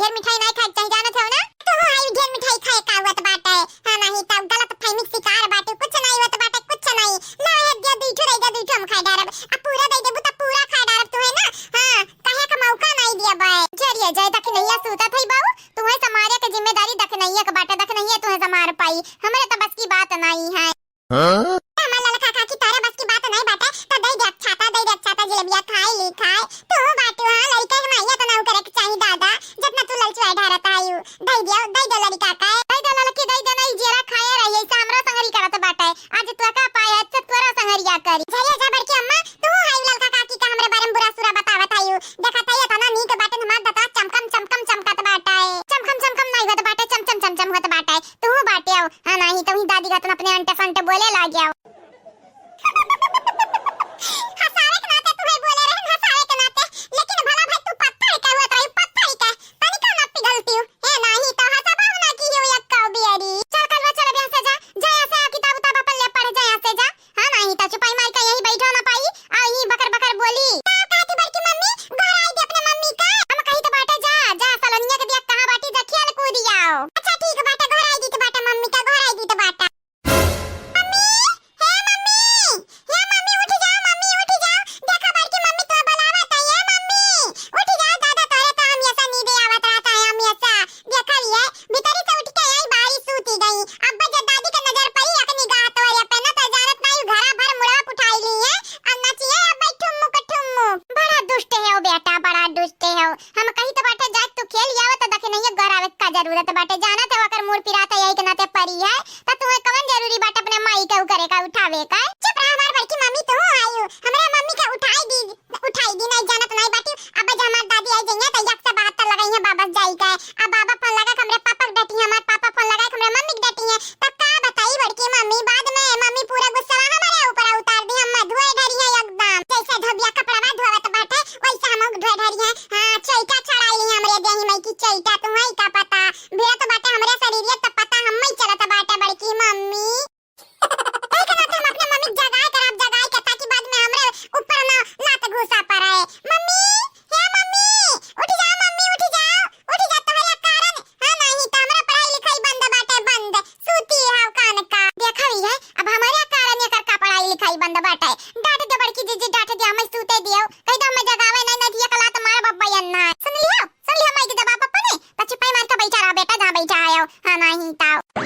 ढेर मिठाई नहीं खाए चाहिए जानत हो ना। तो आई ढेर मिठाई खाए का हुआ त बाटे हां नहीं त गलत फहमी शिकार बाटे कुछ नहीं हुआ त बाटे कुछ नहीं ला एक दे दूठो रह दे दूठो हम खाए डारब अब पूरा दे देबू त पूरा खाए डारब तू है ना। हां कहे का मौका नहीं दिया बे जरिए जाय तक नहीं सूता थई बाऊ तुम्हें समारे के जिम्मेदारी दख नहीं है के बाटे दख नहीं है तुम्हें समार पाई हमरे त बस की बात नहीं है। हां हमारा लड़का काकी तारे बस की बात नहीं बाटे त दे दे छाता जलेबिया खाए ली खाए तो बाटू हां लड़का हमाया त ना करे के चाहिए दादा जितना तू ललचुआ ढारत आयु दे दे लड़का का दे दे लड़की दे दे नहीं जेरा खाया रही ऐसा हमरा संगरी करत बाटे आज तू का पाया त तोरा संगरिया करी जरिए जा बड़की अम्मा तू हाई लड़का काकी का हमरे बारे में बुरा सुरा बतावत आयु देखत है तना नी के बाटे हमार दता चमकम चमकत बाटे चमकम नहीं होत बाटे चम होत बाटे तू बाटे आओ हां नहीं तो ही दादी का तुम अपने अंटे संटे बोले लाग आओ हसावे के नाते तुम्हें बोले रहे हसावे के नाते लेकिन भला भाई तू पत्ता है का हुआ ताई पत्ता है का तनी का ना पिघलती हूं है नहीं तो हसबा होना की हो एक का बियारी चल कलवा चल बे से जा ऐसे किताब उताब अपन ले पढ़ जा ऐसे जा हां नहीं तो चुपाई मार के यही बैठो ना पाई आ ही बकर बोली का कहती बड़की मम्मी घर आई दे अपने मम्मी का हम कहीं तो बाटे जा सलोनिया के बिया कहां बाटी जा खेल कूद आओ अच्छा ठीक है बाटे घर आई दी तो बाटे मम्मी का घर आई दी तो बाटा जरूरत बाटे जाना ते वकर मोर पिराता यही के नाते परी है त तुम्हें कवन जरूरी बाटे अपने माई के करे का उठावे का चुप रह हमार बड़की मम्मी तो आयु हमरे मम्मी का उठाई दी नहीं जानत नहीं बाटी अब जब हमार दादी आई जइया त 172 लगाई है बाबा जाई का अब बाबा फोन लगा हमरे पापा के डटी हमार पापा फोन लगा हमरे मम्मी के डटी है त का बताई बड़की मम्मी बाद में मम्मी पूरा गुस्सा हमारे ऊपर उतार दी हम धोए ढरी है एकदम जैसे धोबिया कपड़ा धोवत बाटे वैसे हम धोए ढरी है हां चैता छड़ाई है हमरे देही मई की चैता तुम्हें का पता भेड़ा तो बाटे हमरे शरीर त पता हम ही चलत बाटे बड़की मम्मी एक ना हम अपने मम्मी जगाए के ताकि बाद में हमरे ऊपर ना लात घुसा पड़े मम्मी हे मम्मी उठ जा तो है कारण हां नहीं तो हमरा पढ़ाई लिखाई बंद बाटे बंद सूती हाव कान का देखई है अब हमारे कारण ये कर का पढ़ाई लिखाई बंद बाटे डांट दे बड़की जीजी डांट दे हम सूते दियो कहि दो मैं जगावे नहीं दिया कला तो मार बब्बा अन्ना सुन लिया माई के दबा पप्पा ने तछ पे मार का बैठा रहा बेटा जहां बैठा आयो हां नहीं ताओ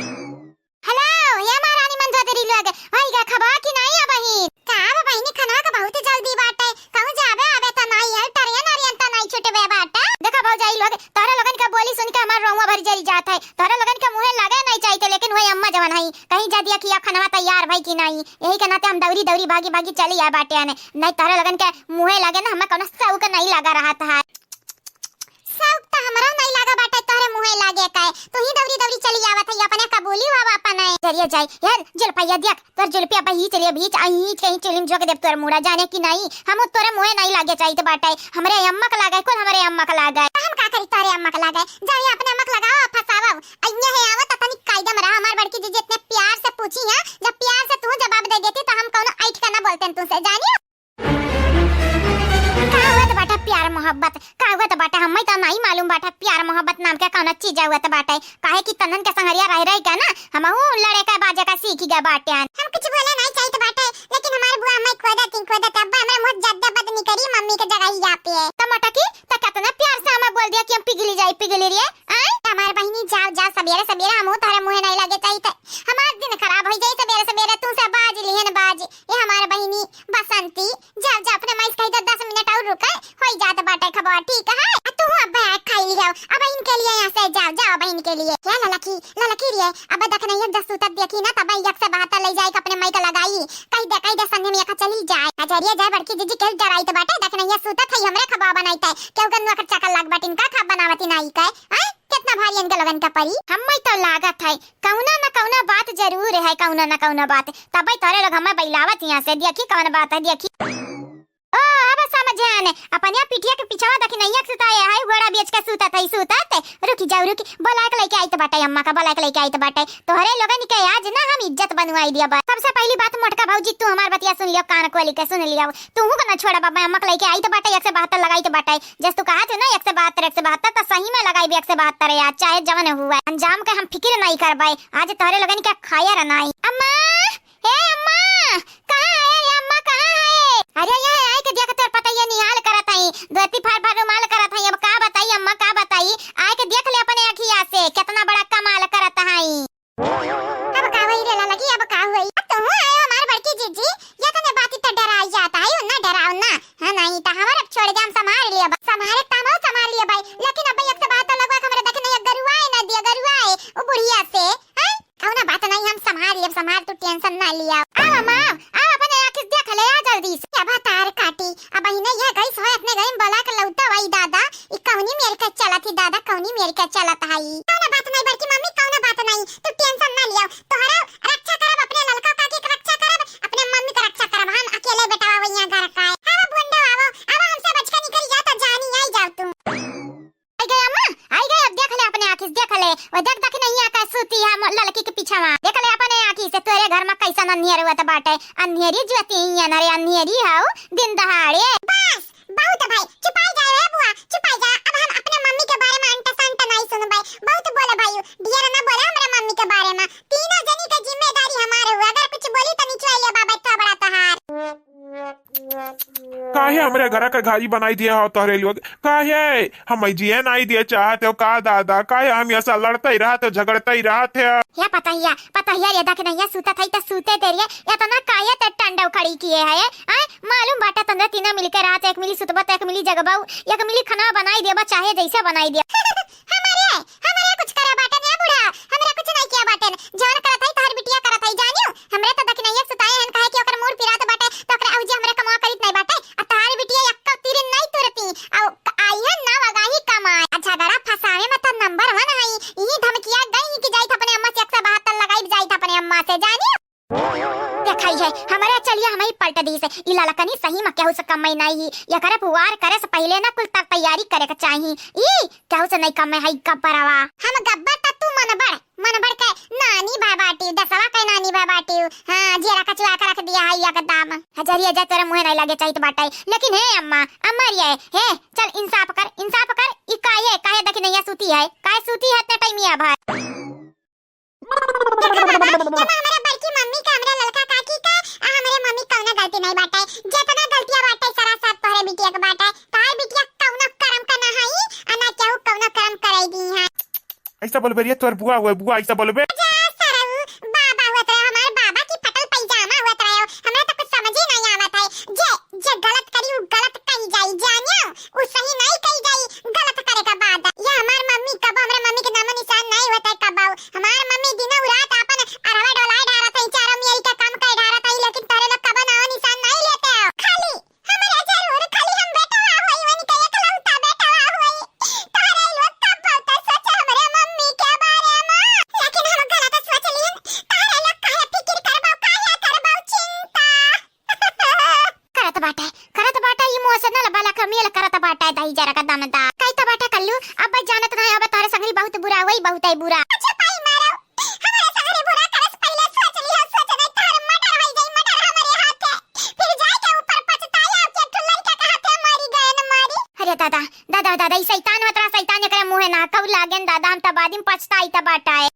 हेलो ये महारानी मंजो तेरी लोग आई गा खबा की नहीं आ बहिन का बहिनी खाना का बहुत जल्दी बाटे कहूं जाबे आबे त नहीं है टरिया नारियन त नहीं छूटे बे बाटा देखा भाऊ जाई लोग तारा लोगन का बोली सुन के हमार रोंवा भर जरी जात है तारा लोगन के मुंह लगे नहीं चाहिए लेकिन वही अम्मा जवन है कहीं जा दिया कि खाना तैयार भाई की नहीं यही के नाते हम दौरी भागी चली आ बाटे आने नहीं तारा लोगन के मुंह लगे ना हमें कोनो शौक नहीं लगा रहा था शौक तो हमरा नहीं लगा बाटे तोरे मुंह लागे काए तू ही दौरी चली आवत है अपने कबूली हुआ अपने जरिए जाई यार जलपैया देख तोर जलपी अब ही चलिए बीच आई कहीं चिलिम जोक देव तोर मुड़ा जाने की नहीं हम तोरे मुंह नहीं लागे चाहिए बाटे हमरे अम्मा का लागे कौन हमरे अम्मा का लागे हम का करी तोरे अम्मा का लागे जाई अपने अम्मा का लगाओ फसावा अइया है आवत तनी कायदा में रहा हमार बड़की जीजी इतने प्यार से पूछी है जब प्यार से तू जवाब दे देती तो हम कौन ऐठ का ना बोलते तुमसे जानियो बाटा प्यार मोहब्बत का हुआ त बाटा हमें तो नहीं मालूम बाटा प्यार मोहब्बत नाम के कौन चीज हुआ त बाटा काहे की तनन के संगरिया रह का ना हमहू लड़े का बाजे का सीख गया बाटे हम कुछ बोले नहीं चाहिए बाटे लेकिन हमारे बुआ मैं खोदा तब हमरा मुंह ज्यादा बदनी करी मम्मी के जगह ही आती है टमाटर की त कितना प्यार से हमें बोल दिया कि हम पिघली रही है हमारे बहनी जाओ सवेरे हम तारे मुंह नहीं लगे चाहिए हमारा दिन खराब हो जाए सवेरे तू से बाज लिहन बाज ये हमारे बहनी बसंती जा अपने माइस कही 10 मिनट और रुका होई जात बाटे खबर ठीक है तू अब खाई लियो अब इनके लिए यहां से जाओ अब इनके लिए क्या ललकी रे अब देख नहीं 10 सूतक देखी ना तब एक से 72 ले जाए अपने माई का लगाई कही दे संगे में का चली जाए अजरिया जाए बड़की जीजी के डराई तो बाटे देख नहीं सूतक है हमरे खबा बनाईते केउ गन्ना का चकल लाग बाटिन का खा बनावती नहीं का कितना भारी इनके लगन का परी हमें तो लागत है कौना ना कौना बात जरूर है कौना ना कौना बात तब तोरे लोग हमें बैलावत यहां से देखी कौन बात है देखी ओ अब समझ आने अपन या पिटिया के पीछे देखी नहीं सुताए है घोड़ा बेच के सुतात रुकी बोला के लेके आई तो बाटे अम्मा का बोला के लेके आई तो बाटे तोहरे लोगन के आज ना हम इज्जत बनवाई दिया बा सबसे पहली बात मोटका भौजी तू हमार बतिया सुन लियो कान खोली के सुन लियो तू को ना छोड़ा बाबा अम्मा के लेके आई तो बाटे 172 लगाई तो बाटे जस तू कहा थे ना 172 172 तो सही में लगाई 172 यार, चाहे जवन हुआ अंजाम के हम फिक्र नहीं करबाई। आज तोहरे लगन क्या खाया रनाई। अम्मा, हे अम्मा, कहां है ये अम्मा, कहां है? अरे ये आए के देख, तोर पता ये निहाल करत हई, दोती फाड़ फाड़ रुमाल करत हई। अब का बताई अम्मा, का बताई? आए के देख ले अपने अखिया से कितना बड़ा कमाल करत हई। अब का वही रे लगी, अब का हुई? तो हूं आयो हमार बड़की जीजी, ये तने बात तो डराई जाता है ना, डराओ ना। हां नहीं तो हमारे छोड़ दे, हम संभाल लिया, संभाले तमाम संभाल लिया भाई। लेकिन अब एक से बात लगवा हमरे देख नहीं गरुआए ना दिया, गरुआए ओ बुढ़िया से। हां कहो ना बात नहीं, हम संभाल लिया, संभाल, तू टेंशन ना लिया। आ मां, आ अपने आंखें देख ले, आ जल्दी से। अब तार काटी, अब इने ये गई सोए अपने गई बोला के लौटा वही दादा, ई कौनी मेरे का चला थी दादा, कौनी मेरे का चला था ही। कौन बात नहीं बड़की मम्मी, कौन बात नहीं, तू टेंशन ना लिया। तोहरा रक्षा करब, अपने ललका काकी के रक्षा करब, अपने मम्मी के रक्षा करब। हम अकेले बेटा आवे यहां घर का है। अब बुंडा आवो, अब हमसे बच के निकल जा तो जानी आई जाओ तुम। आई गए अम्मा, आई गए। अब देख ले अपने आंखी से, देख ले ओ, देख देख नहीं आका सूती है लड़की के पीछे वहां, देख ले अपने आंखी से। तोरे घर में कैसा अंधेर हुआ त बाटे, अंधेरी ज्योति ही है ना रे, अंधेरी हाउ दिन दहाड़े। बस बहुत भाई, चुपाई जाए रे बुआ, चुपाई जा। अब हम अपने मम्मी के बारे में अंटा संटा नहीं सुनबाई, बहुत बोले भाई, ढेर ना बोले हमरा मम्मी के बारे में। तीनों जनी के जिम्मेदारी हमारे हुआ, अगर कुछ बोली तो नीचे आइए बाबा, इतना बड़ा तहार। काहे हमरे घर का घारी बनाई दिया हो तोहरे लोग? काहे हम जिए नहीं दिए चाहते हो का दादा? काहे हम ऐसा लड़ते ही रहते, झगड़ते ही रहते? या पता ही ये देख नहीं सूता था तो सूते तेरे या तो ना काहे ते टंडा खड़ी किए है। मालूम बाटा तंदरा तीना मिलके रात एक मिली सुतबा, एक मिली जगबाऊ, एक मिली खाना बनाई देबा, चाहे जैसे बनाई दे। हमारे कुछ करा बाटे ने बूढ़ा, हमरे कुछ नहीं किया बाटे, जवन करत है तोहर बिटिया करत है जानियो। हमरे तो देख नहीं सुताए हन, काहे कि ओकर मूड पिरात बाटे तो ओकरा औजी हमरे कमा करित नहीं बाटे। आ तोहर बिटिया यक्का तीर नहीं तुरती औ आई है ना वगाही कमाए। अच्छा गरा फसावे में तो नंबर 1 है। ई धमकिया गई कि जाई अपने अम्मा से 172 लगाई जाई अपने अम्मा से जानियो। देखाई है हमारे, चलिए हम ही पलट दी से। ई ललकनी सही में केहू से कमाई नहीं, ये करे पुवार करे से पहले ना कुल तक तैयारी करे के चाहिए। ई केहू से नहीं कमाई है गब्बरवा। हम गब्बर त तू मनबड़ के नानी भाई बाटी, दसवा के नानी भाई बाटी। हां जेरा कचवा के रख दिया है एकदम। हजारिया जा तेरे मुंह नहीं लगे चाहिए तो बाटे। लेकिन हे अम्मा, अम्मा रे हे चल इंसाफ कर, इंसाफ कर। ई काहे देख नहीं सूती है, काहे सूती है ते टाइमिया भाई। हमारे बड़की मम्मी का, हमरे ललका काकी का, हमरे मम्मी कौनो गलती नहीं बाटे। जितना गलतियां बाटे सारा सब तोहरे बिटिया के बाटे। तार बिटिया कौनो कर्म का ना हई, अना केहू कौनो कर्म कराई दी है। ऐसा बोलबे रे तोर बुआ हुए, बुआ ऐसा बोलबे? बाबा हुआ तो हमारे बाबा की फटल पैजामा हुआ तो हमरा तो कुछ समझ ही नहीं आवत है। जे गलत करी वो गलत कही जाई जानियो, वो सही नहीं कही जाई गलत करे का बाद। ये हमार मम्मी कब हमरे मम्मी के नामो निशान नहीं होता कब। हमार मम्मी दिन रात अपन अरवा डोलाए डारत है, चारों मेरी का काम कर डारत है। लेकिन तारे लोग कब नामो निशान नहीं लेते हो। खाली हमरे जरूर खाली हम बेटा होई वनी के एकलौता बेटा होई। तारे लोग कब बोलते सोच हमरे मम्मी के बारे में, लेकिन हम गलत सोच लियन। तारे लोग काहे फिक्र करबो, काहे करबो चिंता। करत बाटा इमोशनल वाला कमील करत बाटा दही जरा का दमदा काई त बाटा कल्लू। अब जानत नहीं, अब तारे संगरी बहुत बुरा होई, बहुत ही बुरा। अच्छा पाई मारो हमारे संगरी बुरा करस पहले सोच लिया, सोच नहीं तारे मर्डर होई जाई, मर्डर हमारे हाथ है। फिर जाए के ऊपर पछताया के ठुल्लर के कहते मारी गए न मारी। अरे दादा ई शैतान मतरा, शैतान एकरा मुंह ना कब लागेन दादा, हम त बादिम पछताई त बाटा है।